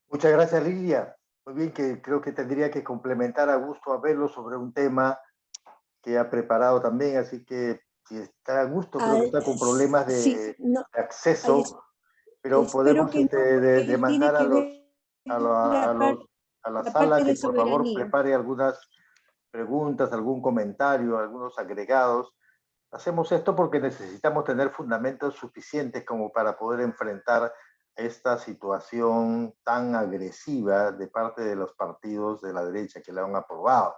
Muchas gracias, Lilia. Muy bien, que creo que tendría que complementar a Augusto Abelo sobre un tema que ha preparado también, así que si está a gusto, creo Ah, que está con problemas sí, de no, ay, acceso, pero espero podemos que no, porque él tiene demandar que ver a la la sala parte que de por favor soberanía. prepare algunas preguntas, algún comentario, algunos agregados. Hacemos esto porque necesitamos tener fundamentos suficientes como para poder enfrentar esta situación tan agresiva de parte de los partidos de la derecha que la han aprobado.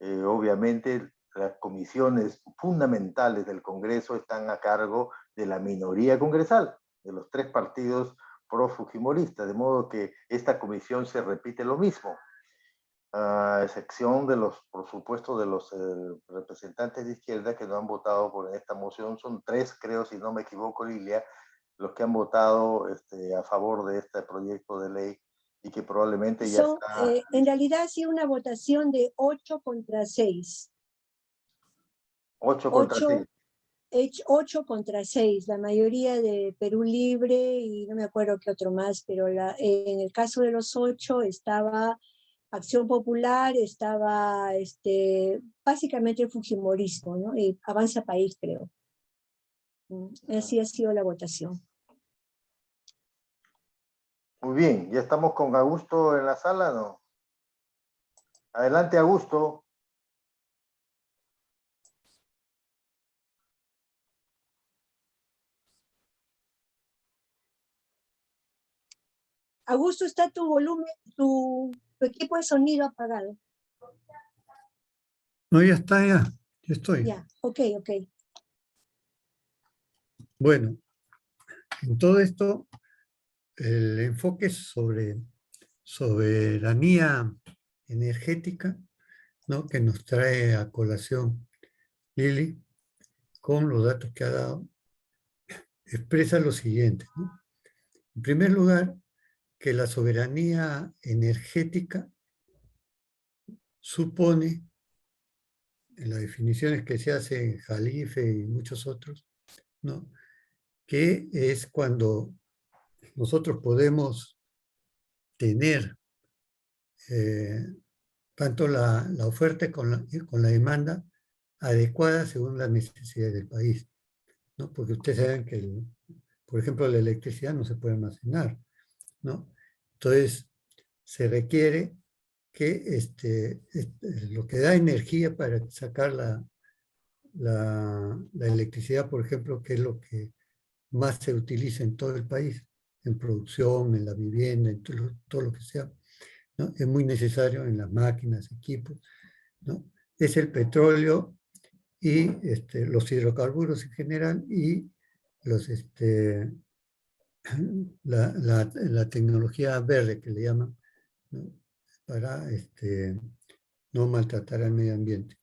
Obviamente, las comisiones fundamentales del Congreso están a cargo de la minoría congresal, de los tres partidos pro-fujimoristas, de modo que esta comisión se repite lo mismo, a excepción de los, por supuesto, de los representantes de izquierda que no han votado por esta moción. Son tres, creo, si no me equivoco, Lilia, los que han votado a favor de este proyecto de ley y que probablemente ya está En realidad ha sido una votación de 8 contra 6. 8 contra 6. 8 contra 6, la mayoría de Perú Libre y no me acuerdo qué otro más, pero en el caso de los 8 estaba Acción Popular, estaba básicamente el Fujimorismo, ¿no? Y Avanza País, creo. Así ha sido la votación. Muy bien, ya estamos con Augusto en la sala, ¿no? Adelante, Augusto. Augusto, está tu volumen, tu equipo de sonido apagado. No, ya está, ya estoy. Ya, ok. Bueno, en todo esto, el enfoque es sobre soberanía energética, ¿no? Que nos trae a colación Lili, con los datos que ha dado, expresa lo siguiente, ¿no? En primer lugar, que la soberanía energética supone, en las definiciones que se hacen en Jalife y muchos otros, ¿no? Que es cuando nosotros podemos tener tanto la oferta con la demanda adecuada según las necesidades del país, ¿no? Porque ustedes saben que, por ejemplo, la electricidad no se puede almacenar, ¿no? Entonces, se requiere que lo que da energía para sacar la electricidad, por ejemplo, que es lo que más se utiliza en todo el país, en producción, en la vivienda, en todo lo que sea, ¿no? Es muy necesario en las máquinas, equipos, ¿no? Es el petróleo y los hidrocarburos en general y los, la tecnología verde que le llaman, ¿no? Para no maltratar al medio ambiente.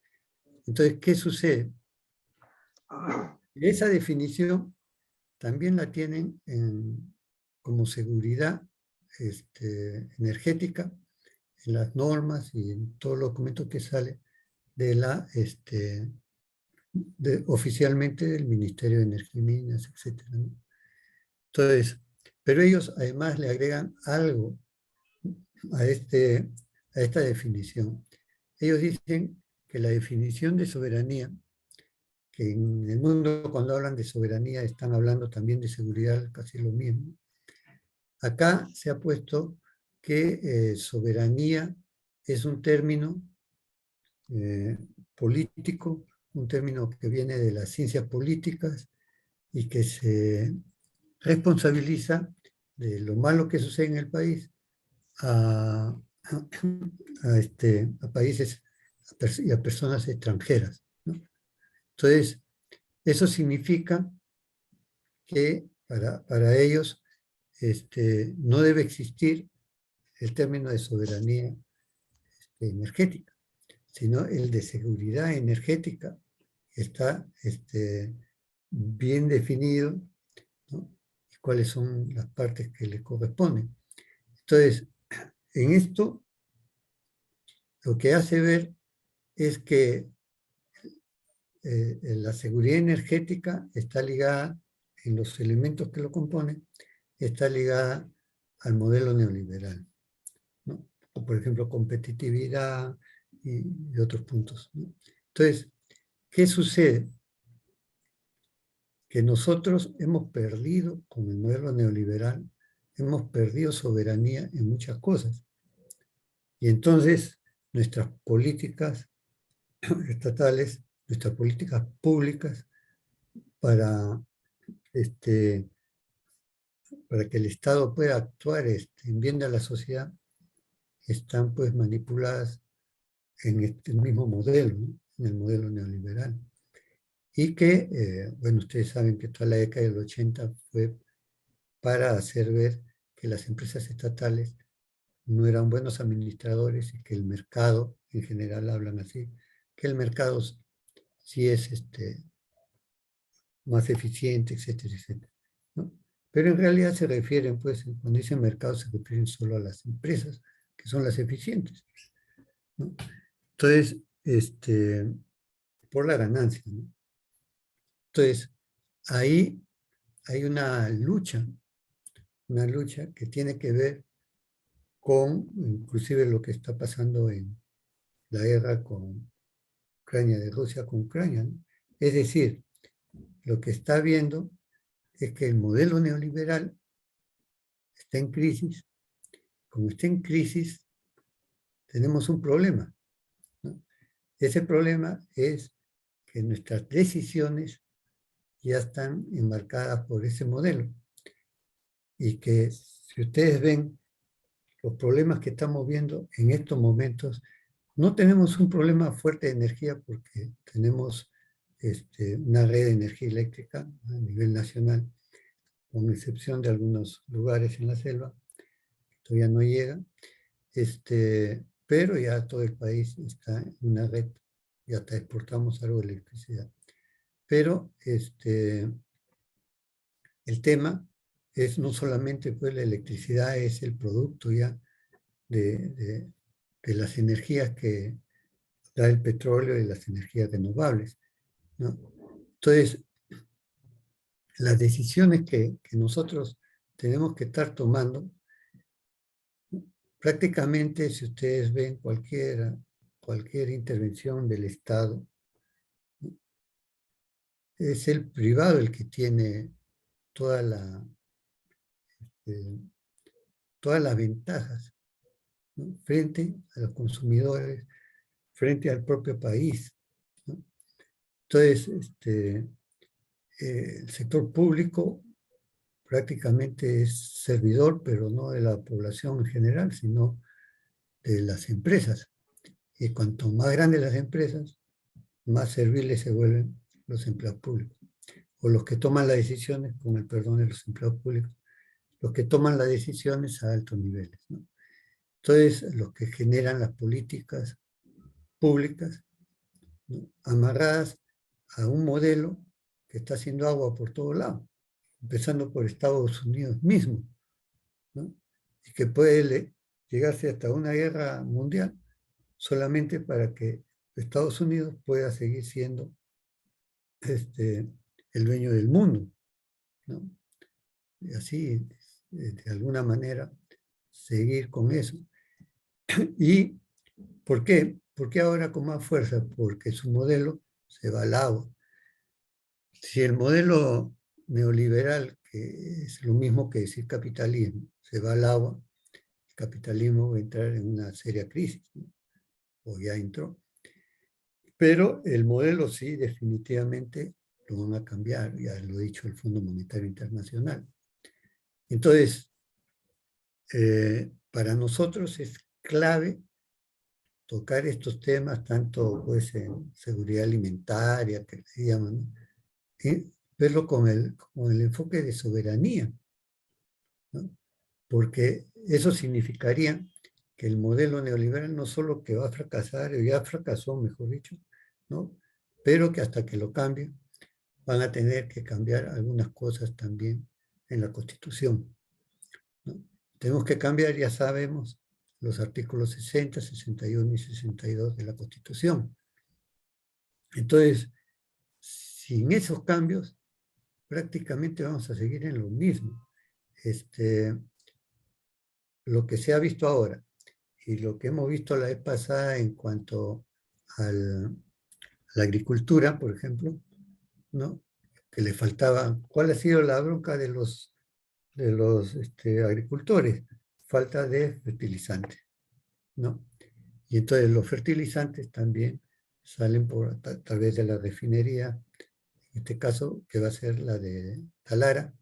Entonces, ¿qué sucede? Esa definición también la tienen como seguridad energética en las normas y en todos los documentos que sale de oficialmente del Ministerio de Energía y Minas, etc., ¿no? Entonces, pero ellos además le agregan algo a, a esta definición. Ellos dicen que la definición de soberanía, que en el mundo cuando hablan de soberanía están hablando también de seguridad, casi lo mismo. Acá se ha puesto que soberanía es un término político, un término que viene de las ciencias políticas y que se responsabiliza de lo malo que sucede en el país a países y a personas extranjeras, ¿no? Entonces, eso significa que para ellos no debe existir el término de soberanía energética, sino el de seguridad energética. Está bien definido, ¿no? Y cuáles son las partes que le corresponden. Entonces, en esto, lo que hace ver es que la seguridad energética está ligada, en los elementos que lo componen, está ligada al modelo neoliberal, ¿no? O por ejemplo, competitividad y otros puntos, ¿no? Entonces, ¿qué sucede? Que nosotros hemos perdido, con el modelo neoliberal, hemos perdido soberanía en muchas cosas. Y entonces, nuestras políticas estatales, nuestras políticas públicas para, para que el Estado pueda actuar en bien de la sociedad, están pues manipuladas en este mismo modelo, ¿no? En el modelo neoliberal. Y que, bueno, ustedes saben que toda la década del 80 fue para hacer ver que las empresas estatales no eran buenos administradores y que el mercado, en general hablan así, que el mercado sí es más eficiente, etcétera, etcétera, ¿no? Pero en realidad se refieren, pues, cuando dicen mercado se refieren solo a las empresas, que son las eficientes, ¿no? Entonces, por la ganancia, ¿no? Entonces, ahí hay una lucha que tiene que ver con, inclusive lo que está pasando en la guerra con Ucrania, de Rusia con Ucrania, ¿no? Es decir, lo que está viendo es que el modelo neoliberal está en crisis. Como está en crisis, tenemos un problema, ¿no? Ese problema es que nuestras decisiones ya están enmarcadas por ese modelo y que si ustedes ven los problemas que estamos viendo en estos momentos, no tenemos un problema fuerte de energía porque tenemos una red de energía eléctrica a nivel nacional, con excepción de algunos lugares en la selva, que todavía no llega, pero ya todo el país está en una red y hasta exportamos algo de electricidad. Pero el tema es no solamente pues la electricidad, es el producto ya de las energías que da el petróleo y las energías renovables, ¿no? Entonces, las decisiones que nosotros tenemos que estar tomando, prácticamente si ustedes ven cualquier intervención del Estado, es el privado el que tiene toda eh, todas las ventajas, ¿no? Frente a los consumidores, frente al propio país, ¿no? Entonces, el sector público prácticamente es servidor, pero no de la población en general, sino de las empresas. Y cuanto más grandes las empresas, más serviles se vuelven los empleados públicos. O los que toman las decisiones, con el perdón de los empleados públicos, los que toman las decisiones a altos niveles, ¿no? Entonces, los que generan las políticas públicas, ¿no? Amarradas a un modelo que está haciendo agua por todos lados, empezando por Estados Unidos mismo, ¿no? Y que puede llegarse hasta una guerra mundial solamente para que Estados Unidos pueda seguir siendo el dueño del mundo, ¿no? Y así, de alguna manera, seguir con eso. ¿Y por qué? ¿Por qué ahora con más fuerza? Porque su modelo se va al agua. Si el modelo neoliberal, que es lo mismo que decir capitalismo, se va al agua, el capitalismo va a entrar en una seria crisis, ¿no? O ya entró. Pero el modelo sí, definitivamente lo van a cambiar, ya lo ha dicho el Fondo Monetario Internacional. Entonces, para nosotros es clave tocar estos temas, tanto pues en seguridad alimentaria, que se llaman, ¿no? Y verlo con el enfoque de soberanía, ¿no? Porque eso significaría que el modelo neoliberal no solo que va a fracasar, o ya fracasó, mejor dicho, ¿no? Pero que hasta que lo cambien, van a tener que cambiar algunas cosas también en la Constitución, ¿no? Tenemos que cambiar, ya sabemos, los artículos 60, 61 y 62 de la Constitución. Entonces, sin esos cambios, prácticamente vamos a seguir en lo mismo. lo que se ha visto ahora y lo que hemos visto la vez pasada en cuanto a la agricultura, por ejemplo, ¿no? Que le faltaba, ¿cuál ha sido la bronca de los agricultores? Falta de fertilizantes, ¿no? Y entonces los fertilizantes también salen por a través de la refinería, en este caso que va a ser la de Talara,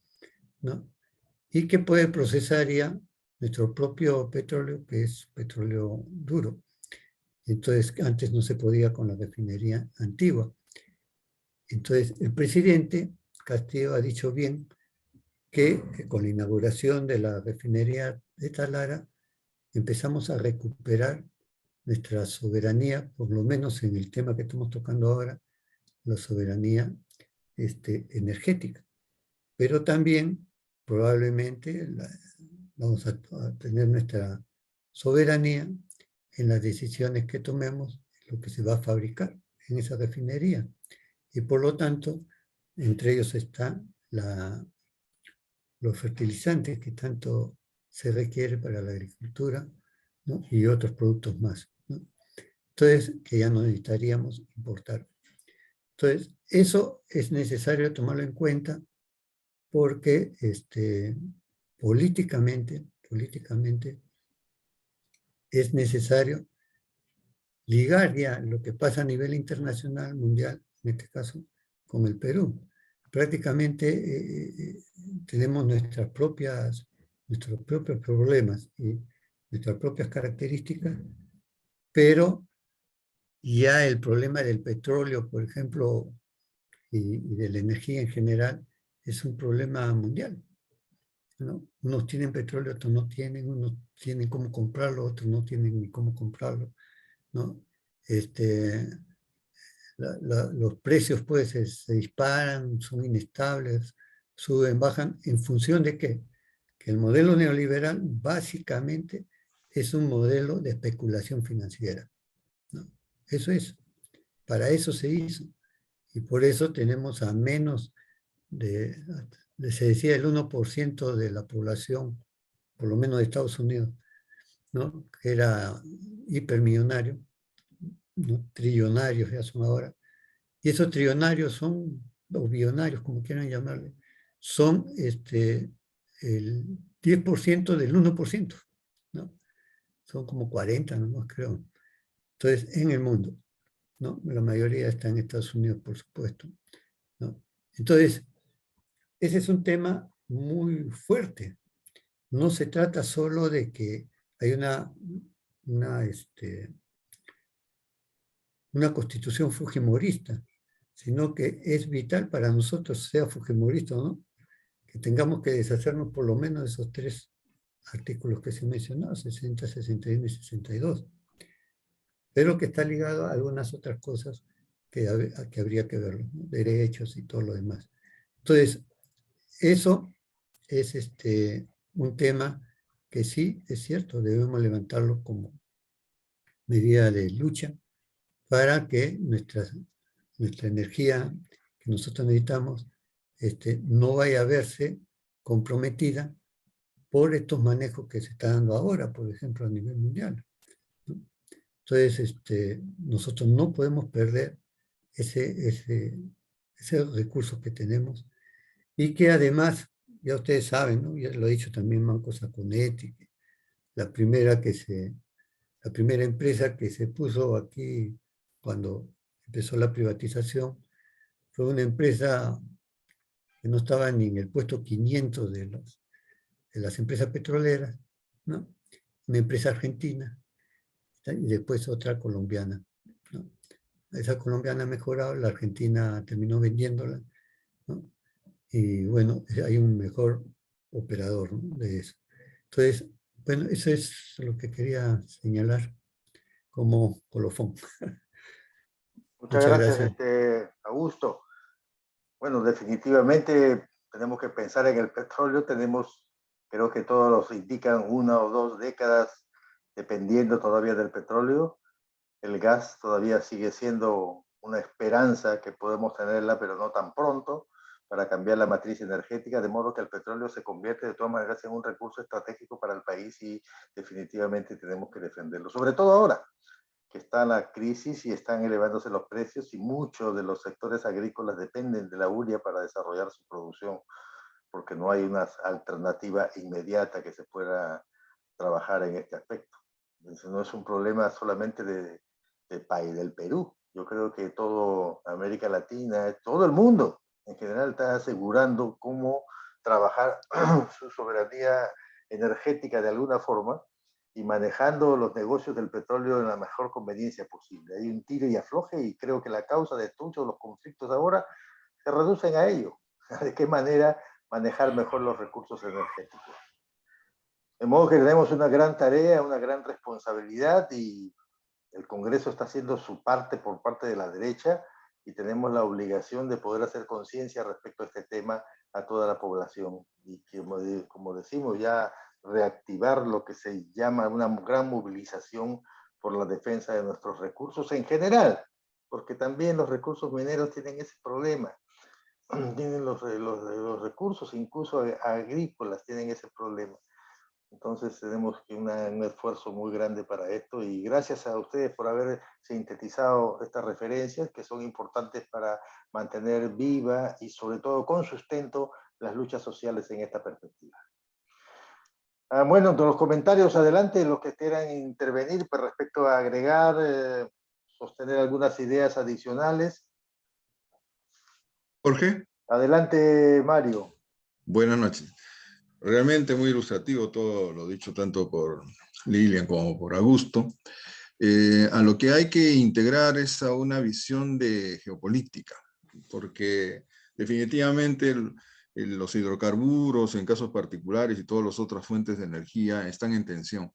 ¿no? Y que puede procesar ya nuestro propio petróleo, que es petróleo duro. Entonces, antes no se podía con la refinería antigua. Entonces, el presidente Castillo ha dicho bien que con la inauguración de la refinería de Talara empezamos a recuperar nuestra soberanía, por lo menos en el tema que estamos tocando ahora, la soberanía energética. Pero también probablemente vamos a tener nuestra soberanía en las decisiones que tomemos, lo que se va a fabricar en esa refinería. Y por lo tanto, entre ellos están los fertilizantes que tanto se requiere para la agricultura, ¿no? Y otros productos más, ¿no? Entonces, que ya no necesitaríamos importar. Entonces, eso es necesario tomarlo en cuenta porque políticamente es necesario ligar ya lo que pasa a nivel internacional, mundial, en este caso, con el Perú. Prácticamente tenemos nuestros propios problemas y nuestras propias características, pero ya el problema del petróleo, por ejemplo, y de la energía en general, es un problema mundial, ¿no? Unos tienen petróleo, otros no tienen, unos tienen cómo comprarlo, otros no tienen ni cómo comprarlo, ¿no? Los precios pues se disparan, son inestables, suben, bajan, ¿en función de qué? Que el modelo neoliberal básicamente es un modelo de especulación financiera, ¿no? Eso es, para eso se hizo. Y por eso tenemos a menos se decía el 1% de la población, por lo menos de Estados Unidos, ¿no? Que era hipermillonario, ¿no? Trillonarios ya son ahora. Y esos trillonarios son, o billonarios, como quieran llamarle, son el 10% del 1%, ¿no? Son como 40 nomás, creo. Entonces, en el mundo, ¿no? La mayoría está en Estados Unidos, por supuesto, ¿no? Entonces, ese es un tema muy fuerte. No se trata solo de que hay una constitución fujimorista, sino que es vital para nosotros, sea fujimorista o no, que tengamos que deshacernos por lo menos de esos 3 artículos que se mencionaron, 60, 61 y 62, pero que está ligado a algunas otras cosas que habría que ver, ¿no? Derechos y todo lo demás. Entonces, eso es un tema que sí, es cierto, debemos levantarlo como medida de lucha para que nuestra energía que nosotros necesitamos no vaya a verse comprometida por estos manejos que se están dando ahora, por ejemplo, a nivel mundial, ¿no? Entonces, nosotros no podemos perder ese recurso que tenemos y que además, ya ustedes saben, ¿no? Ya lo ha dicho también Manco Sacconetti, la primera empresa que se puso aquí cuando empezó la privatización fue una empresa que no estaba ni en el puesto 500 de las empresas petroleras, ¿no? Una empresa argentina y después otra colombiana, ¿no? Esa colombiana ha mejorado, la argentina terminó vendiéndola, ¿no? Y bueno, hay un mejor operador, ¿no? De eso. Entonces, bueno, eso es lo que quería señalar como colofón. Muchas Muchas gracias, gracias. Augusto. Bueno, definitivamente tenemos que pensar en el petróleo. Tenemos, creo que todos los indican 1 o 2 décadas dependiendo todavía del petróleo. El gas todavía sigue siendo una esperanza que podemos tenerla, pero no tan pronto. para cambiar la matriz energética, de modo que el petróleo se convierte de todas maneras en un recurso estratégico para el país y definitivamente tenemos que defenderlo. Sobre todo ahora que está la crisis y están elevándose los precios y muchos de los sectores agrícolas dependen de la urea para desarrollar su producción, porque no hay una alternativa inmediata que se pueda trabajar en este aspecto. Entonces, no es un problema solamente del Perú. Yo creo que toda América Latina, todo el mundo en general está asegurando cómo trabajar su soberanía energética de alguna forma y manejando los negocios del petróleo en la mejor conveniencia posible. Hay un tiro y afloje y creo que la causa de todos los conflictos ahora se reducen a ello. ¿De qué manera manejar mejor los recursos energéticos? De modo que tenemos una gran tarea, una gran responsabilidad y el Congreso está haciendo su parte por parte de la derecha y tenemos la obligación de poder hacer conciencia respecto a este tema a toda la población y que, como decimos, ya reactivar lo que se llama una gran movilización por la defensa de nuestros recursos en general, porque también los recursos mineros tienen ese problema, tienen los recursos incluso agrícolas tienen ese problema. Entonces tenemos un esfuerzo muy grande para esto y gracias a ustedes por haber sintetizado estas referencias que son importantes para mantener viva y sobre todo con sustento las luchas sociales en esta perspectiva. Bueno, entre los comentarios adelante, los que quieran intervenir pues, respecto a agregar, sostener algunas ideas adicionales. Jorge. Adelante, Mario. Buenas noches. Realmente muy ilustrativo todo lo dicho tanto por Lilian como por Augusto. A lo que hay que integrar es a una visión de geopolítica, porque definitivamente los hidrocarburos en casos particulares y todas las otras fuentes de energía están en tensión.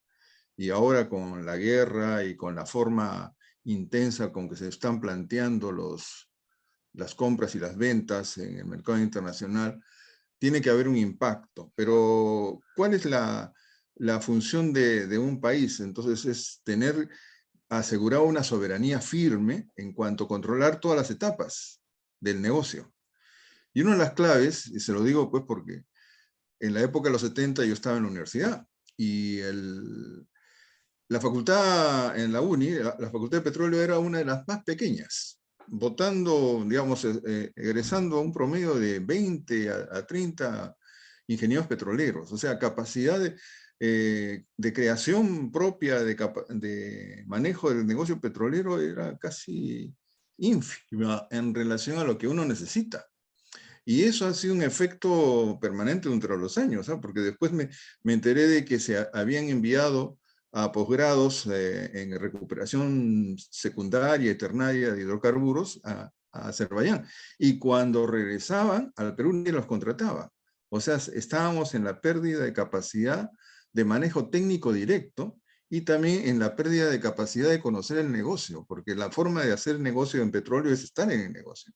Y ahora con la guerra y con la forma intensa con que se están planteando las compras y las ventas en el mercado internacional, tiene que haber un impacto, pero ¿cuál es la función de un país? Entonces es asegurar una soberanía firme en cuanto a controlar todas las etapas del negocio. Y una de las claves, y se lo digo pues porque en la época de los 70 yo estaba en la universidad y la facultad en la UNI, la Facultad de Petróleo era una de las más pequeñas, votando, digamos, egresando a un promedio de 20 a 30 ingenieros petroleros, o sea, capacidad de creación propia, de manejo del negocio petrolero era casi ínfima en relación a lo que uno necesita. Y eso ha sido un efecto permanente entre los años, ¿sabes? Porque después me enteré de que se habían enviado a posgrados en recuperación secundaria y ternaria de hidrocarburos a Azerbaiyán. Y cuando regresaban, al Perú ni los contrataba. O sea, estábamos en la pérdida de capacidad de manejo técnico directo y también en la pérdida de capacidad de conocer el negocio, porque la forma de hacer negocio en petróleo es estar en el negocio.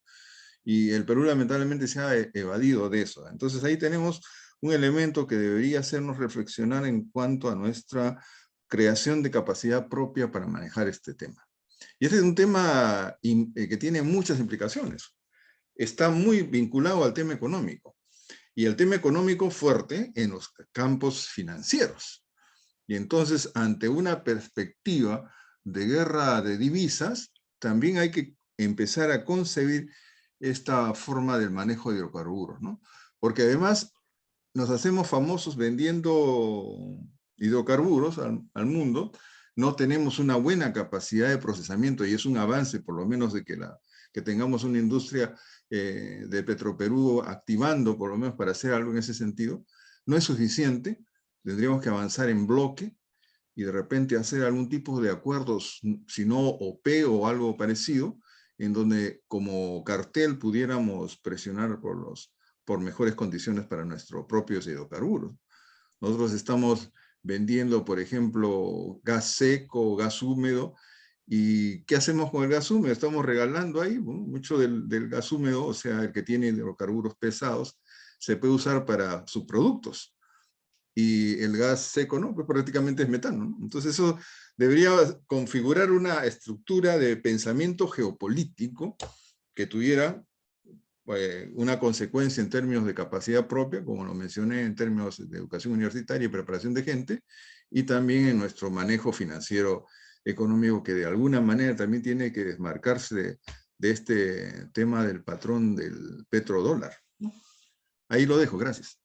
Y el Perú lamentablemente se ha evadido de eso. Entonces ahí tenemos un elemento que debería hacernos reflexionar en cuanto a nuestra creación de capacidad propia para manejar este tema. Y este es un tema que tiene muchas implicaciones. Está muy vinculado al tema económico. Y el tema económico fuerte en los campos financieros. Y entonces, ante una perspectiva de guerra de divisas, también hay que empezar a concebir esta forma del manejo de hidrocarburos, ¿no? Porque además nos hacemos famosos vendiendo hidrocarburos al mundo, no tenemos una buena capacidad de procesamiento y es un avance, por lo menos, de que tengamos una industria de Petroperú activando, por lo menos para hacer algo en ese sentido. No es suficiente, tendríamos que avanzar en bloque y de repente hacer algún tipo de acuerdos, si no OP o algo parecido, en donde como cartel pudiéramos presionar por mejores condiciones para nuestros propios hidrocarburos. Nosotros estamos vendiendo, por ejemplo, gas seco, gas húmedo, ¿y qué hacemos con el gas húmedo? Estamos regalando ahí, bueno, mucho del gas húmedo, o sea, el que tiene hidrocarburos pesados, se puede usar para subproductos. Y el gas seco, ¿no? Pues prácticamente es metano, ¿no? Entonces eso debería configurar una estructura de pensamiento geopolítico que tuviera una consecuencia en términos de capacidad propia, como lo mencioné, en términos de educación universitaria y preparación de gente, y también en nuestro manejo financiero económico, que de alguna manera también tiene que desmarcarse de este tema del patrón del petrodólar, ¿no? Ahí lo dejo, gracias.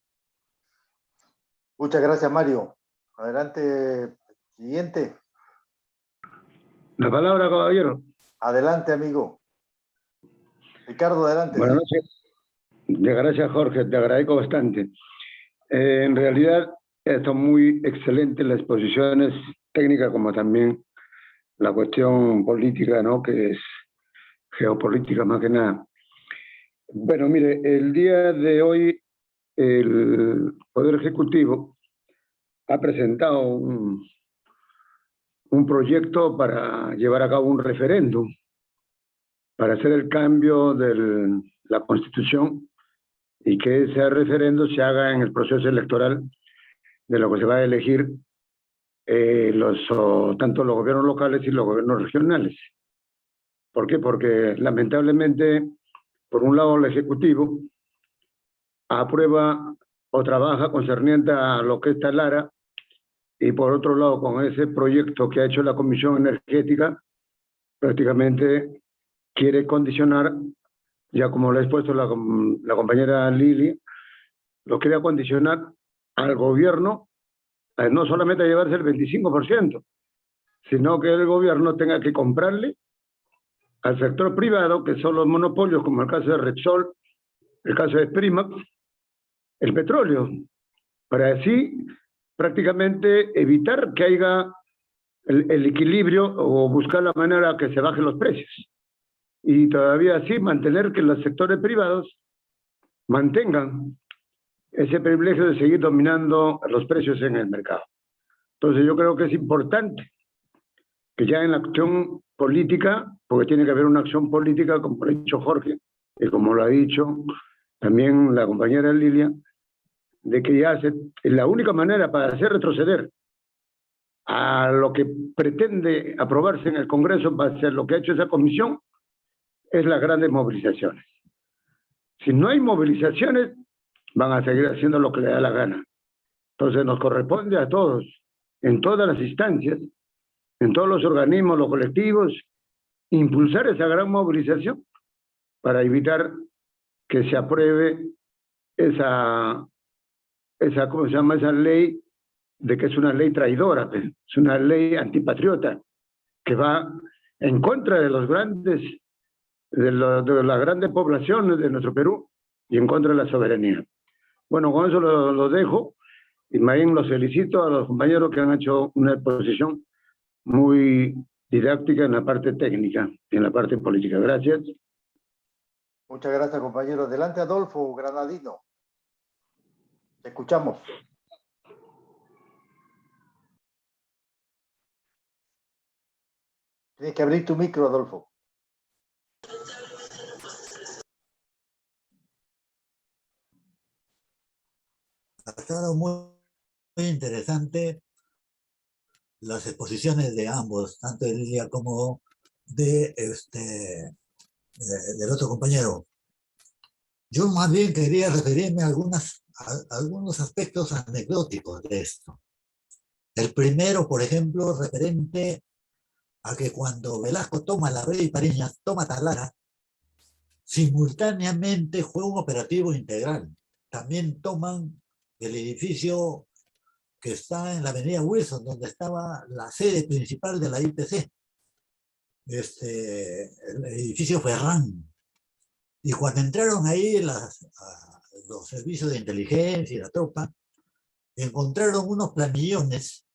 Muchas gracias, Mario. Adelante, siguiente. La palabra, caballero. Adelante, amigo. Ricardo, adelante. Buenas noches. Gracias, Jorge, te agradezco bastante. En realidad, son muy excelentes las exposiciones técnicas, como también la cuestión política, ¿no? Que es geopolítica más que nada. Bueno, mire, el día de hoy el Poder Ejecutivo ha presentado un proyecto para llevar a cabo un referéndum, para hacer el cambio de la Constitución y que ese referéndum se haga en el proceso electoral de lo que se va a elegir tanto los gobiernos locales y los gobiernos regionales. ¿Por qué? Porque lamentablemente, por un lado, el Ejecutivo aprueba o trabaja concerniente a lo que está Lara, y por otro lado, con ese proyecto que ha hecho la Comisión Energética, prácticamente quiere condicionar, ya como lo ha expuesto la compañera Lili, lo quiere condicionar al gobierno, no solamente a llevarse el 25%, sino que el gobierno tenga que comprarle al sector privado, que son los monopolios, como el caso de Repsol, el caso de Primax, el petróleo, para así prácticamente evitar que haya el equilibrio o buscar la manera que se bajen los precios. Y todavía así mantener que los sectores privados mantengan ese privilegio de seguir dominando los precios en el mercado. Entonces yo creo que es importante que ya en la acción política, porque tiene que haber una acción política, como lo ha dicho Jorge, y como lo ha dicho también la compañera Lilia, de que ya la única manera para hacer retroceder a lo que pretende aprobarse en el Congreso, va a ser lo que ha hecho esa comisión, es las grandes movilizaciones. Si no hay movilizaciones, van a seguir haciendo lo que le da la gana. Entonces nos corresponde a todos, en todas las instancias, en todos los organismos, los colectivos, impulsar esa gran movilización para evitar que se apruebe ¿cómo se llama? Esa ley, de que es una ley traidora, es una ley antipatriota, que va en contra de las grandes poblaciones de nuestro Perú y en contra de la soberanía. Bueno, con eso lo dejo, y más bien los felicito a los compañeros que han hecho una exposición muy didáctica en la parte técnica y en la parte política. Gracias. Muchas gracias, compañero. Adelante, Adolfo Granadino. Te escuchamos. Tienes que abrir tu micro, Adolfo. Ha estado muy interesante las exposiciones de ambos, tanto de Lilia como del otro compañero. Yo más bien quería referirme a algunos aspectos anecdóticos de esto. El primero, por ejemplo, referente a que cuando Velasco toma la Rey Pariñas, toma Talara, simultáneamente fue un operativo integral. También toman el edificio que está en la avenida Wilson, donde estaba la sede principal de la IPC, el edificio Ferrán. Y cuando entraron ahí los servicios de inteligencia y la tropa, encontraron unos planillones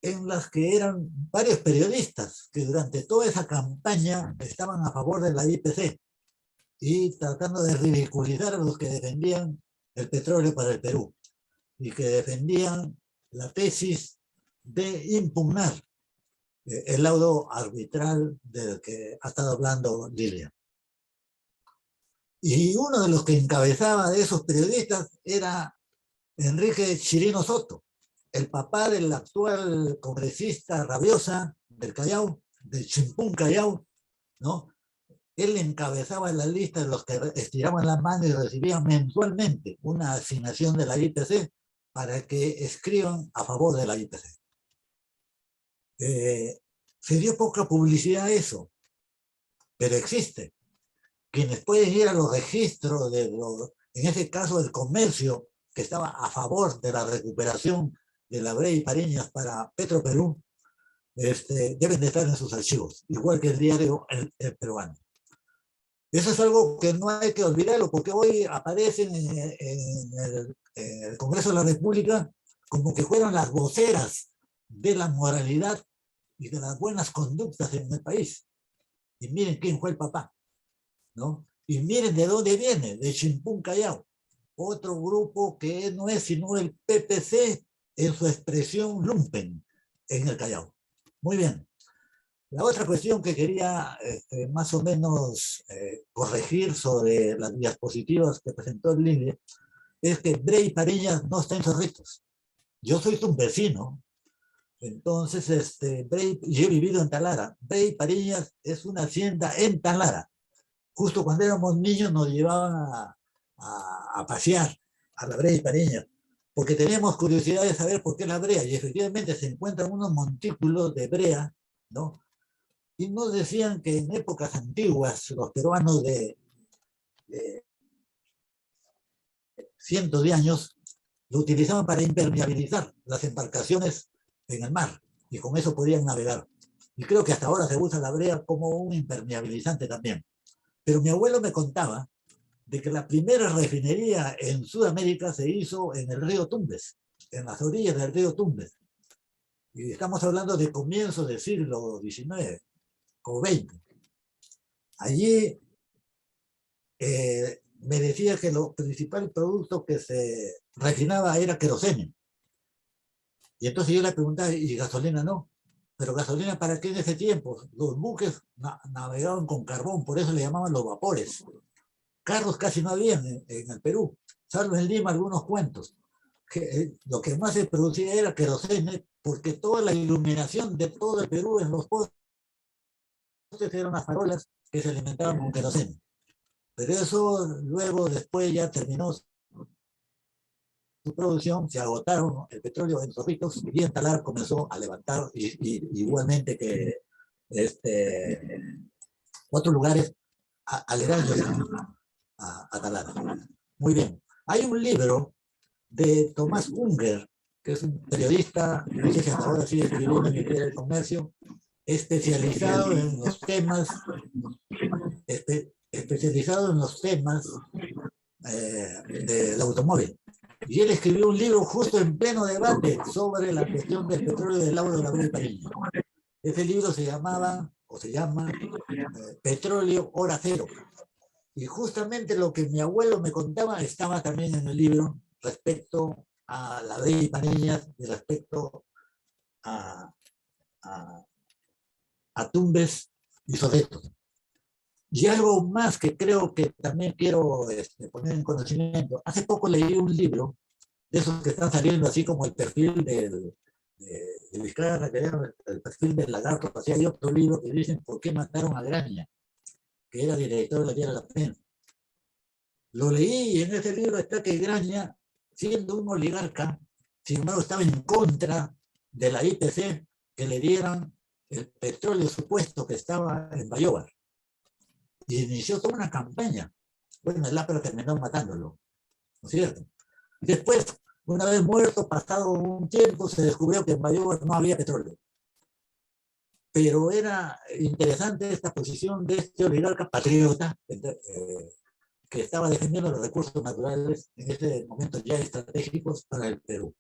en las que eran varios periodistas que durante toda esa campaña estaban a favor de la IPC y tratando de ridiculizar a los que defendían el petróleo para el Perú y que defendían la tesis de impugnar el laudo arbitral del que ha estado hablando Lilia. Y uno de los que encabezaba de esos periodistas era Enrique Chirino Soto, el papá del actual congresista rabiosa del Callao, del Chimpún Callao, ¿no? él encabezaba la lista de los que estiraban la mano y recibían mensualmente una asignación de la IPC para que escriban a favor de la IPC. Se dio poca publicidad a eso, pero existe. Quienes pueden ir a los registros, en ese caso del comercio, que estaba a favor de la recuperación de la Brea y Pariñas para Petroperú, deben de estar en sus archivos, igual que el diario El Peruano. Eso es algo que no hay que olvidarlo, porque hoy aparecen en el Congreso de la República como que fueron las voceras de la moralidad y de las buenas conductas en el país. Y miren quién fue el papá, ¿no? Y miren de dónde viene, de Chimpún Callao, otro grupo que no es sino el PPC en su expresión lumpen en el Callao. Muy bien. La otra cuestión que quería más o menos corregir sobre las diapositivas que presentó el Lilia es que Brea y Pariñas no está en Cerritos. Yo soy un vecino, entonces yo he vivido en Talara. Brea y Pariñas es una hacienda en Talara. Justo cuando éramos niños nos llevaban a pasear a la Brea y Pariñas, porque teníamos curiosidad de saber por qué la Brea, y efectivamente se encuentran unos montículos de Brea, ¿no? Y nos decían que en épocas antiguas los peruanos de cientos de años lo utilizaban para impermeabilizar las embarcaciones en el mar, y con eso podían navegar. Y creo que hasta ahora se usa la brea como un impermeabilizante también. Pero mi abuelo me contaba de que la primera refinería en Sudamérica se hizo en el río Tumbes, en las orillas del río Tumbes. Y estamos hablando de comienzos del siglo XIX o XX. Allí me decía que lo principal producto que se refinaba era queroseno. Y entonces yo le preguntaba, ¿y gasolina no? Pero gasolina, ¿para qué en ese tiempo? Los buques navegaban con carbón, por eso le llamaban los vapores. Carros casi no había en el Perú, salvo en Lima algunos cuentos. Lo que más se producía era queroseno, porque toda la iluminación de todo el Perú en los postes eran las farolas que se alimentaban con queroseno. Pero eso luego, después ya terminó su producción, se agotaron el petróleo en Cerritos y en Talar comenzó a levantar, igualmente que otros lugares aledaños a Talar. Muy bien. Hay un libro de Tomás Unger, que es un periodista, no sé si hasta ahora sigue escribiendo en el Diario del Comercio, especializado en los temas del automóvil. Y él escribió un libro justo en pleno debate sobre la cuestión del petróleo del lago de la Brea y Pariñas. Ese libro se llama Petróleo Hora Cero. Y justamente lo que mi abuelo me contaba estaba también en el libro respecto a la Brea y Pariñas y respecto a Tumbes y Cerritos. Y algo más que creo que también quiero poner en conocimiento. Hace poco leí un libro de esos que están saliendo así como el perfil de Vizcarra, que era el perfil del lagarto. Así hay otro libro que dicen ¿por qué mataron a Graña?, que era director de la Diaria de la Prensa. Lo leí y en ese libro está que Graña, siendo un oligarca, sin embargo estaba en contra de la IPC que le dieran el petróleo supuesto que estaba en Bayóvar. Y inició toda una campaña. Bueno, el APRA terminó matándolo, ¿no es cierto? Después, una vez muerto, pasado un tiempo, se descubrió que en Bayóvar no había petróleo. Pero era interesante esta posición de este oligarca patriota que estaba defendiendo los recursos naturales en ese momento ya estratégicos para el Perú.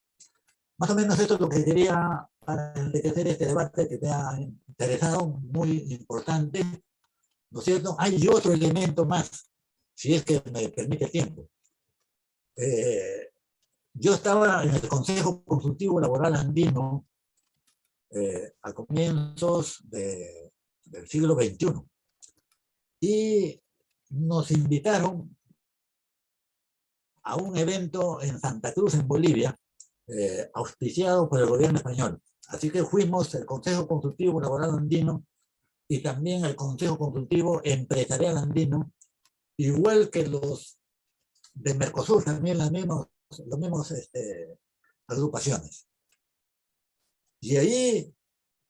Más o menos esto es lo que quería para enriquecer este debate que me ha interesado, muy importante, ¿no es cierto? Hay otro elemento más, si es que me permite el tiempo. Yo estaba en el Consejo Consultivo Laboral Andino a comienzos del siglo XXI y nos invitaron a un evento en Santa Cruz, en Bolivia, auspiciado por el gobierno español. Así que fuimos, el Consejo Consultivo Laboral Andino, y también el Consejo Consultivo Empresarial Andino, igual que los de Mercosur, también las mismas agrupaciones. Y ahí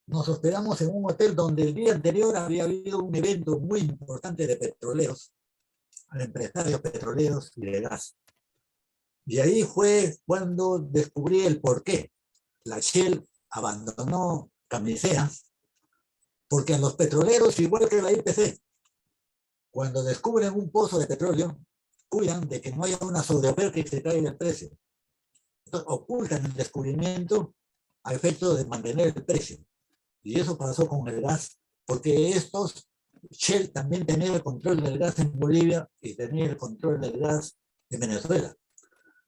nos hospedamos en un hotel donde el día anterior había habido un evento muy importante de petroleros, de empresarios petroleros y de gas. Y ahí fue cuando descubrí el porqué. La Shell abandonó Camisea, porque a los petroleros, igual que la IPC, cuando descubren un pozo de petróleo, cuidan de que no haya una sobreoferta y se caiga el precio. Entonces, ocultan el descubrimiento a efecto de mantener el precio. Y eso pasó con el gas, porque Shell también tenía el control del gas en Bolivia y tenía el control del gas en Venezuela.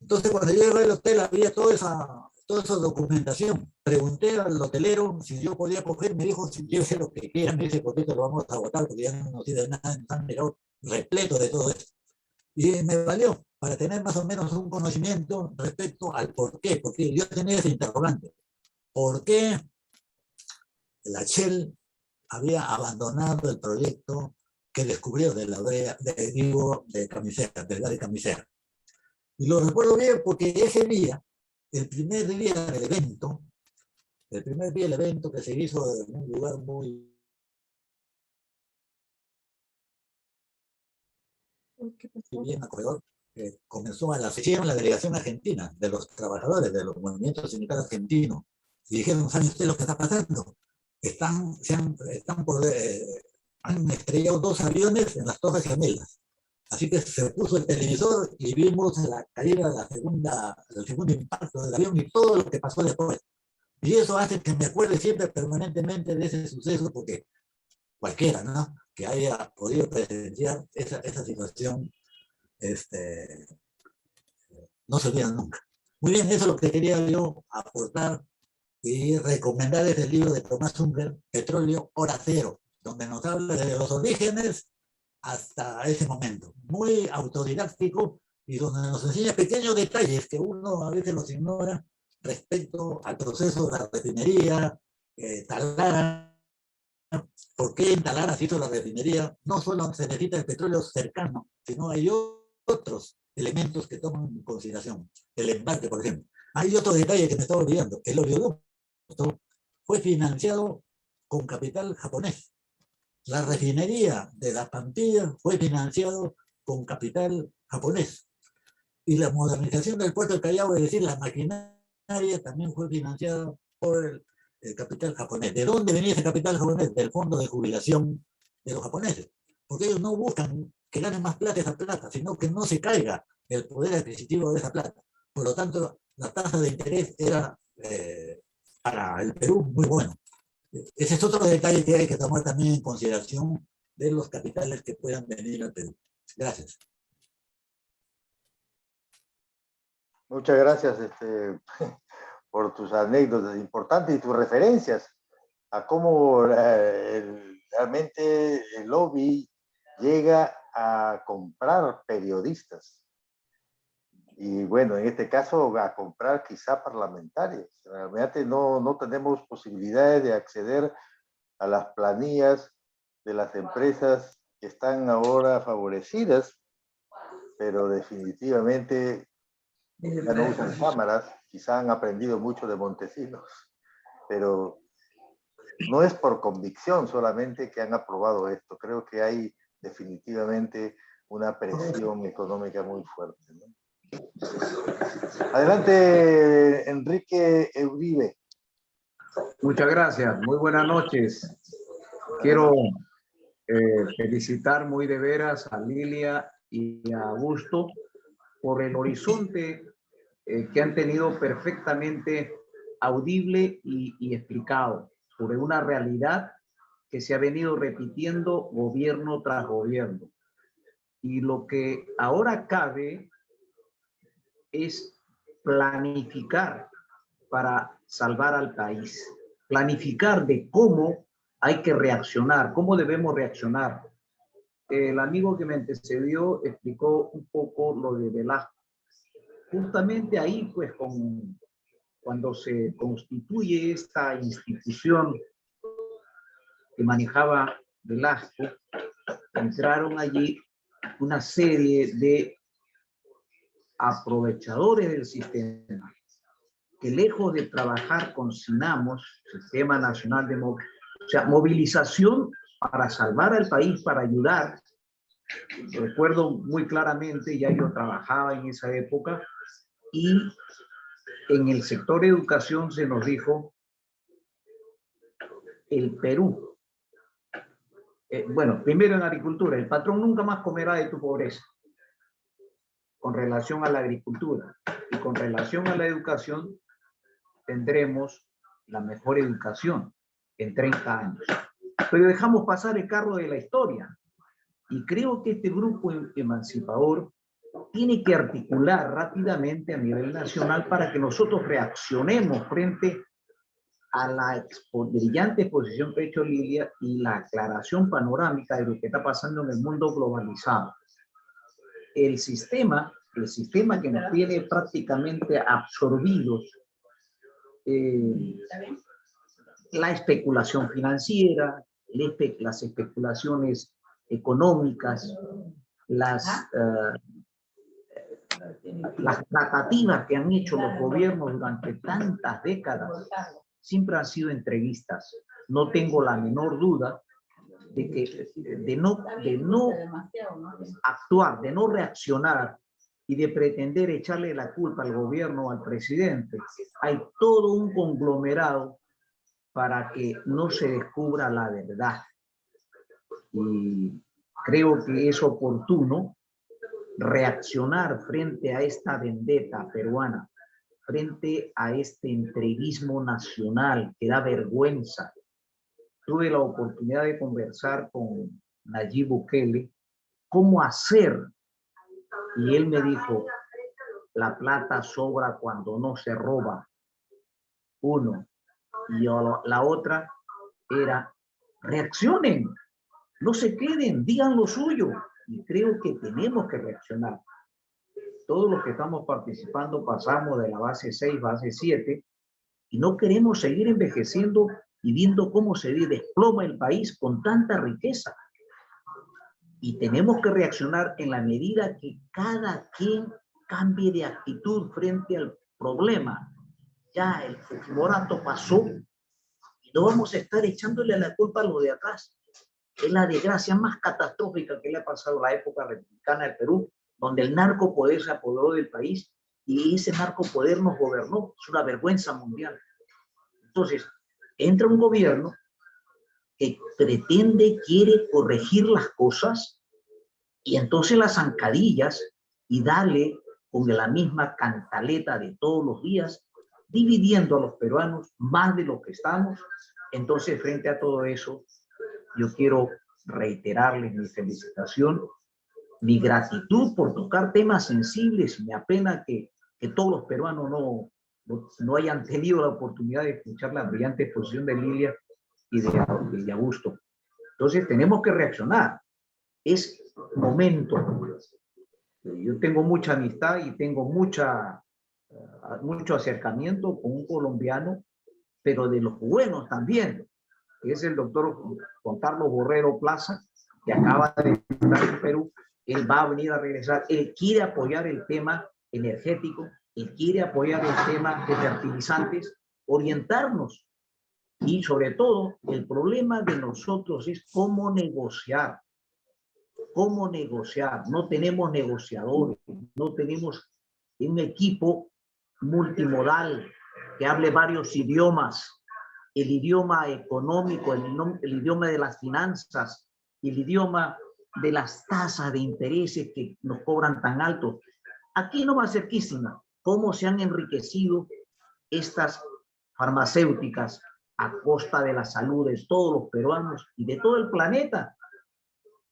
Entonces, cuando yo llegué al hotel, había toda esa documentación. Pregunté al hotelero si yo podía coger, me dijo, si yo sé lo que quieran, me dice, porque lo vamos a agotar, porque ya no nos sirve nada, nos han llegado repleto de todo esto. Y me valió para tener más o menos un conocimiento respecto al por qué, porque yo tenía ese interrogante. ¿Por qué la Shell había abandonado el proyecto que descubrió de la brea, de Camisea, del gas de Camisea? Y lo recuerdo bien porque ese día, el primer día del evento que se hizo en un lugar muy bien acogedor, comenzó a la sesión la delegación argentina de los trabajadores de los movimientos sindicales argentinos y dijeron, ¿saben ustedes lo que está pasando? Han estrellado 2 aviones en las Torres Gemelas. Así que se puso el televisor y vimos la caída del segundo impacto del avión y todo lo que pasó después. Y eso hace que me acuerde siempre permanentemente de ese suceso, porque cualquiera, ¿no?, que haya podido presenciar esa situación, no se olvida nunca. Muy bien, eso es lo que quería yo aportar y recomendar ese libro de Tomás Unger, Petróleo Hora Cero, donde nos habla de los orígenes hasta ese momento. Muy autodidáctico y donde nos enseña pequeños detalles que uno a veces los ignora respecto al proceso de la refinería, Talara, por qué en Talara se hizo la refinería. No solo se necesita el petróleo cercano, sino hay otros elementos que toman en consideración. El embarque, por ejemplo. Hay otro detalle que me estaba olvidando. El oleoducto fue financiado con capital japonés. La refinería de La Pampilla fue financiado con capital japonés. Y la modernización del puerto de Callao, es decir, la maquinaria, también fue financiada por el capital japonés. ¿De dónde venía ese capital japonés? Del fondo de jubilación de los japoneses. Porque ellos no buscan que gane más plata esa plata, sino que no se caiga el poder adquisitivo de esa plata. Por lo tanto, la tasa de interés era para el Perú muy bueno. Ese es otro detalle que hay que tomar también en consideración de los capitales que puedan venir al Perú. Gracias. Muchas gracias por tus anécdotas importantes y tus referencias a cómo realmente el lobby llega a comprar periodistas. Y bueno, en este caso a comprar quizá parlamentarios. Realmente no tenemos posibilidades de acceder a las planillas de las empresas que están ahora favorecidas, pero definitivamente ya no usan cámaras, quizá han aprendido mucho de Montesinos, pero no es por convicción solamente que han aprobado esto. Creo que hay definitivamente una presión económica muy fuerte, ¿no? Adelante, Enrique Uribe. Muchas gracias, muy buenas noches. Quiero felicitar muy de veras a Lilia y a Augusto por el horizonte que han tenido perfectamente audible y explicado sobre una realidad que se ha venido repitiendo gobierno tras gobierno. Y lo que ahora cabe es planificar para salvar al país, planificar de cómo hay que reaccionar, cómo debemos reaccionar. El amigo que me antecedió explicó un poco lo de Velasco. Justamente ahí, pues, cuando se constituye esta institución que manejaba Velasco, entraron allí una serie de aprovechadores del sistema, que lejos de trabajar con SINAMOS, Sistema Nacional de movilización para salvar al país, para ayudar. Recuerdo muy claramente, ya yo trabajaba en esa época, y en el sector de educación se nos dijo, el Perú, bueno, primero en agricultura, el patrón nunca más comerá de tu pobreza, con relación a la agricultura, y con relación a la educación, tendremos la mejor educación en 30 años. Pero dejamos pasar el carro de la historia, y creo que este grupo emancipador tiene que articular rápidamente a nivel nacional para que nosotros reaccionemos frente a la brillante exposición que ha hecho Lilia y la aclaración panorámica de lo que está pasando en el mundo globalizado. El sistema que nos tiene prácticamente absorbidos, la especulación financiera, las especulaciones económicas, las tratativas que han hecho los gobiernos durante tantas décadas, siempre han sido entreguistas. No tengo la menor duda de que de no actuar, de no reaccionar y de pretender echarle la culpa al gobierno o al presidente, hay todo un conglomerado para que no se descubra la verdad. Y creo que es oportuno reaccionar frente a esta vendetta peruana, frente a este entreguismo nacional que da vergüenza. Tuve la oportunidad de conversar con Nayib Bukele cómo hacer, y él me dijo, la plata sobra cuando no se roba. Uno. Y la otra era, reaccionen, no se queden, digan lo suyo. Y creo que tenemos que reaccionar. Todos los que estamos participando pasamos de la base 6, base 7, y no queremos seguir envejeciendo y viendo cómo se desploma el país con tanta riqueza. Y tenemos que reaccionar en la medida que cada quien cambie de actitud frente al problema. Ya el Fujimorato pasó y no vamos a estar echándole la culpa a los de atrás. Es la desgracia más catastrófica que le ha pasado a la época republicana del Perú, donde el narcopoder se apoderó del país y ese narcopoder nos gobernó. Es una vergüenza mundial. Entonces, entra un gobierno que quiere corregir las cosas, y entonces las zancadillas y darle con la misma cantaleta de todos los días, dividiendo a los peruanos más de lo que estamos. Entonces, frente a todo eso, yo quiero reiterarles mi felicitación, mi gratitud por tocar temas sensibles. Me apena que todos los peruanos no hayan tenido la oportunidad de escuchar la brillante exposición de Lilia y de Augusto. Entonces tenemos que reaccionar. Es momento. Yo tengo mucha amistad y tengo mucho acercamiento con un colombiano, pero de los buenos también, que es el doctor Juan Carlos Borrero Plaza, que acaba de estar en Perú. Él va a venir a regresar. Él quiere apoyar el tema energético, él quiere apoyar el tema de fertilizantes, orientarnos. Y sobre todo, el problema de nosotros es cómo negociar. ¿Cómo negociar? No tenemos negociadores, no tenemos un equipo multimodal que hable varios idiomas. El idioma económico, el idioma de las finanzas, el idioma de las tasas de intereses que nos cobran tan altos. Aquí nomás cerquísima, cómo se han enriquecido estas farmacéuticas a costa de la salud de todos los peruanos y de todo el planeta.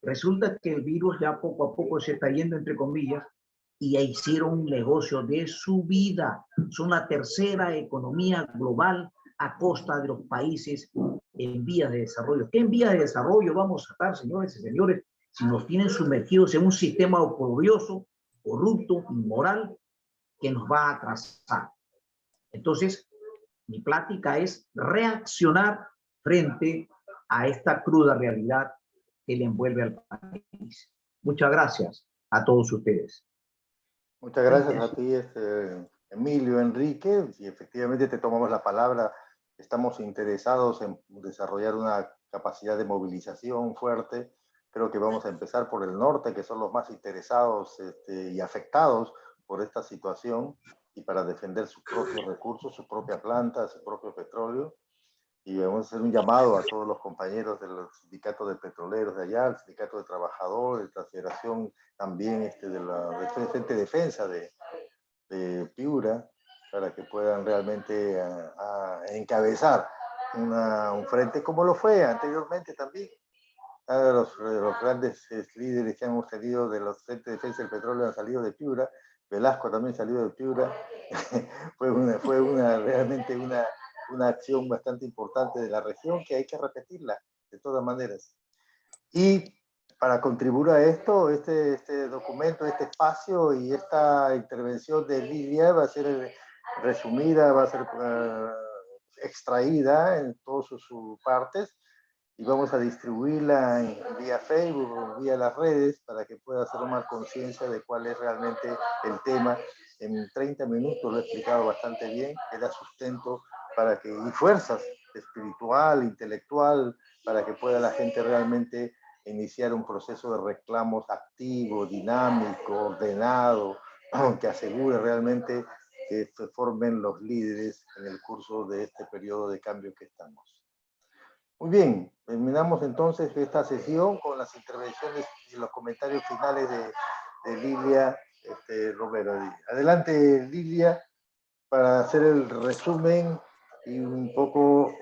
Resulta que el virus ya poco a poco se está yendo, entre comillas, y ya hicieron un negocio de su vida. Son la tercera economía global a costa de los países en vías de desarrollo. ¿Qué en vías de desarrollo vamos a estar, señores y señores, si nos tienen sumergidos en un sistema oprobioso, corrupto, inmoral, que nos va a atrasar? Entonces, mi plática es reaccionar frente a esta cruda realidad que le envuelve al país. Muchas gracias a todos ustedes. Muchas gracias a ti, Emilio, Enrique, y efectivamente te tomamos la palabra. Estamos interesados en desarrollar una capacidad de movilización fuerte. Creo que vamos a empezar por el norte, que son los más interesados y afectados por esta situación, y para defender sus propios recursos, su propia planta, su propio petróleo. Y vamos a hacer un llamado a todos los compañeros del sindicato de petroleros de allá, el sindicato de trabajadores, la federación también de la Frente Defensa de Piura, para que puedan realmente encabezar un frente como lo fue anteriormente también. Los grandes líderes que hemos tenido de los Frentes de Defensa del Petróleo han salido de Piura. Velasco también salió de Piura. fue realmente una acción bastante importante de la región que hay que repetirla de todas maneras. Y para contribuir a esto, este documento, este espacio y esta intervención de Lilia va a ser resumida, va a ser extraída en todas sus partes, y vamos a distribuirla vía Facebook, vía las redes, para que pueda hacer más conciencia de cuál es realmente el tema. En 30 minutos lo he explicado bastante bien, que da sustento para que, y fuerzas espiritual, intelectual, para que pueda la gente realmente iniciar un proceso de reclamos activo, dinámico, ordenado, que asegure realmente que se formen los líderes en el curso de este periodo de cambio que estamos. Muy bien, terminamos entonces esta sesión con las intervenciones y los comentarios finales de Lilia Romero. Adelante, Lilia, para hacer el resumen y un poco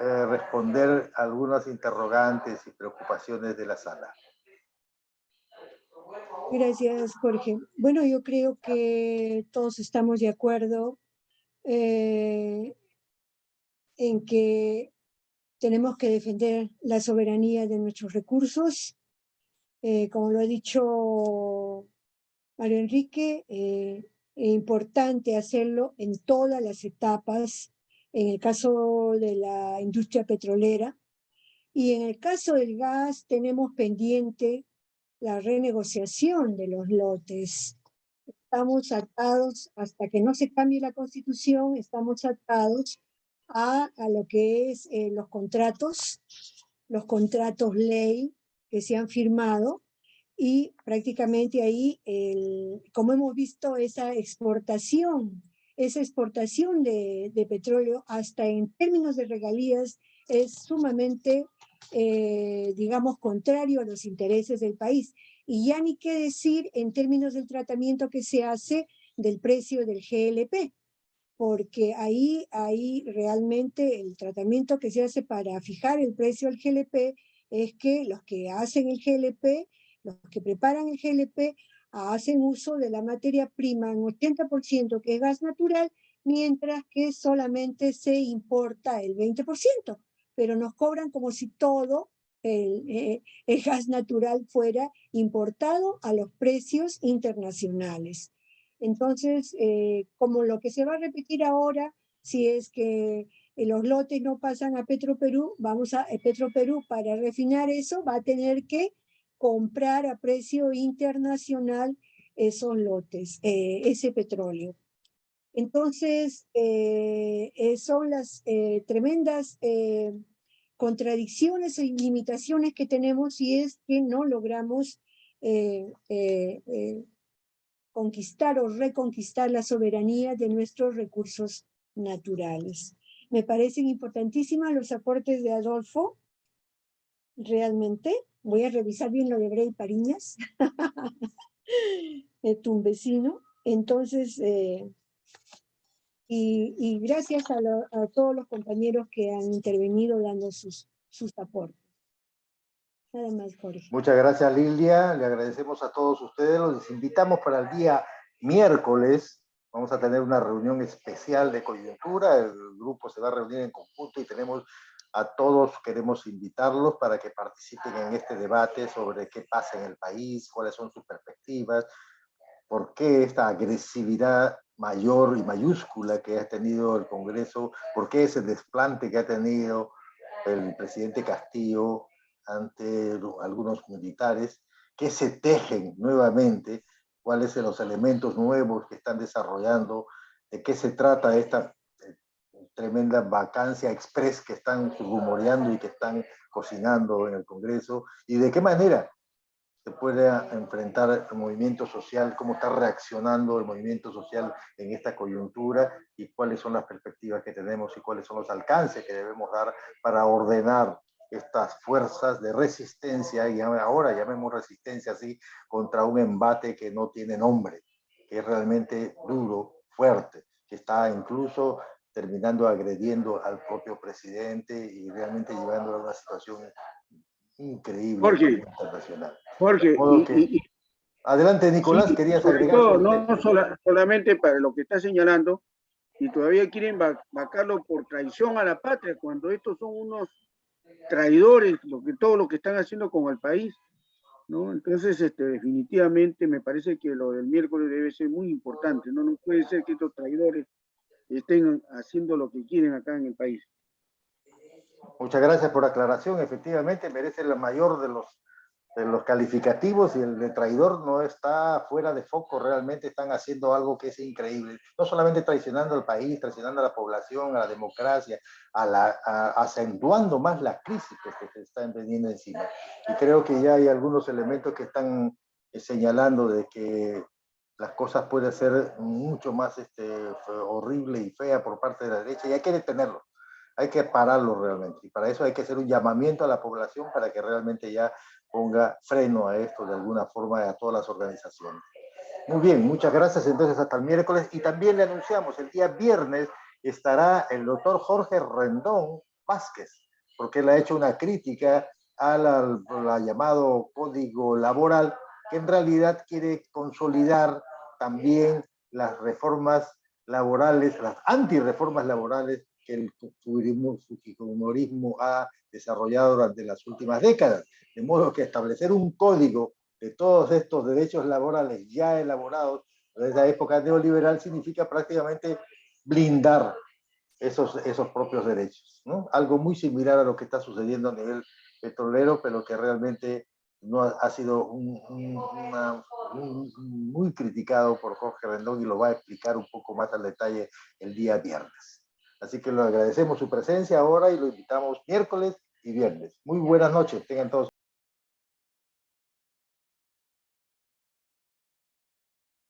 responder algunas interrogantes y preocupaciones de la sala. Gracias, Jorge. Bueno, yo creo que todos estamos de acuerdo en que tenemos que defender la soberanía de nuestros recursos. Como lo ha dicho Mario Enrique, es importante hacerlo en todas las etapas, en el caso de la industria petrolera, y en el caso del gas tenemos pendiente la renegociación de los lotes. Estamos atados, hasta que no se cambie la Constitución, estamos atados a lo que es los contratos ley que se han firmado, y prácticamente ahí, como hemos visto, esa exportación de petróleo, hasta en términos de regalías, es sumamente, digamos, contrario a los intereses del país. Y ya ni qué decir en términos del tratamiento que se hace del precio del GLP, porque ahí realmente el tratamiento que se hace para fijar el precio del GLP es que los que hacen el GLP, los que preparan el GLP, hacen uso de la materia prima en 80%, que es gas natural, mientras que solamente se importa el 20%, pero nos cobran como si todo el gas natural fuera importado a los precios internacionales. Entonces, como lo que se va a repetir ahora, si es que los lotes no pasan a Petroperú, Petroperú, para refinar eso, va a tener que comprar a precio internacional esos lotes, ese petróleo. Entonces, son las tremendas contradicciones y limitaciones que tenemos, si es que no logramos conquistar o reconquistar la soberanía de nuestros recursos naturales. Me parecen importantísimas los aportes de Adolfo, realmente. Voy a revisar bien lo de Grey Pariñas, tu vecino. Entonces, y gracias a todos los compañeros que han intervenido dando sus aportes. Nada más, Jorge. Muchas gracias, Lilia. Le agradecemos a todos ustedes. Los invitamos para el día miércoles. Vamos a tener una reunión especial de coyuntura. El grupo se va a reunir en conjunto y queremos invitarlos para que participen en este debate sobre qué pasa en el país, cuáles son sus perspectivas, por qué esta agresividad mayor y mayúscula que ha tenido el Congreso, por qué ese desplante que ha tenido el presidente Castillo ante algunos militares que se tejen nuevamente, cuáles son los elementos nuevos que están desarrollando, de qué se trata esta tremenda vacancia express que están rumoreando y que están cocinando en el Congreso, y de qué manera se puede enfrentar el movimiento social, cómo está reaccionando el movimiento social en esta coyuntura y cuáles son las perspectivas que tenemos y cuáles son los alcances que debemos dar para ordenar estas fuerzas de resistencia, y ahora llamemos resistencia así, contra un embate que no tiene nombre, que es realmente duro, fuerte, que está incluso terminando agrediendo al propio presidente y realmente llevándolo a una situación increíble Jorge, internacional. Jorge, Adelante, Nicolás, sí, querías sobre agregar. todo, no solamente para lo que está señalando, y todavía quieren vacarlo por traición a la patria, cuando estos son unos traidores, todo lo que están haciendo con el país, ¿no? Entonces, definitivamente me parece que lo del miércoles debe ser muy importante, ¿no? No puede ser que estos traidores estén haciendo lo que quieren acá en el país. Muchas gracias por la aclaración. Efectivamente, merece la mayor de los calificativos, y el de traidor no está fuera de foco. Realmente están haciendo algo que es increíble. No solamente traicionando al país, traicionando a la población, a la democracia, acentuando más la crisis que se está veniendo encima. Y creo que ya hay algunos elementos que están señalando de que las cosas pueden ser mucho más horrible y fea por parte de la derecha, y hay que detenerlo. Hay que pararlo realmente, y para eso hay que hacer un llamamiento a la población para que realmente ya ponga freno a esto de alguna forma, a todas las organizaciones. Muy bien, muchas gracias. Entonces hasta el miércoles, y también le anunciamos el día viernes estará el doctor Jorge Rendón Vázquez, porque él ha hecho una crítica al llamado código laboral, que en realidad quiere consolidar también las reformas laborales, las antirreformas laborales que el fujimorismo ha desarrollado durante las últimas décadas. De modo que establecer un código de todos estos derechos laborales ya elaborados desde la época neoliberal significa prácticamente blindar esos propios derechos, ¿no? Algo muy similar a lo que está sucediendo a nivel petrolero, pero que realmente no ha sido muy criticado por Jorge Rendón, y lo va a explicar un poco más al detalle el día viernes. Así que le agradecemos su presencia ahora y lo invitamos miércoles y viernes. Muy buenas noches, tengan todos.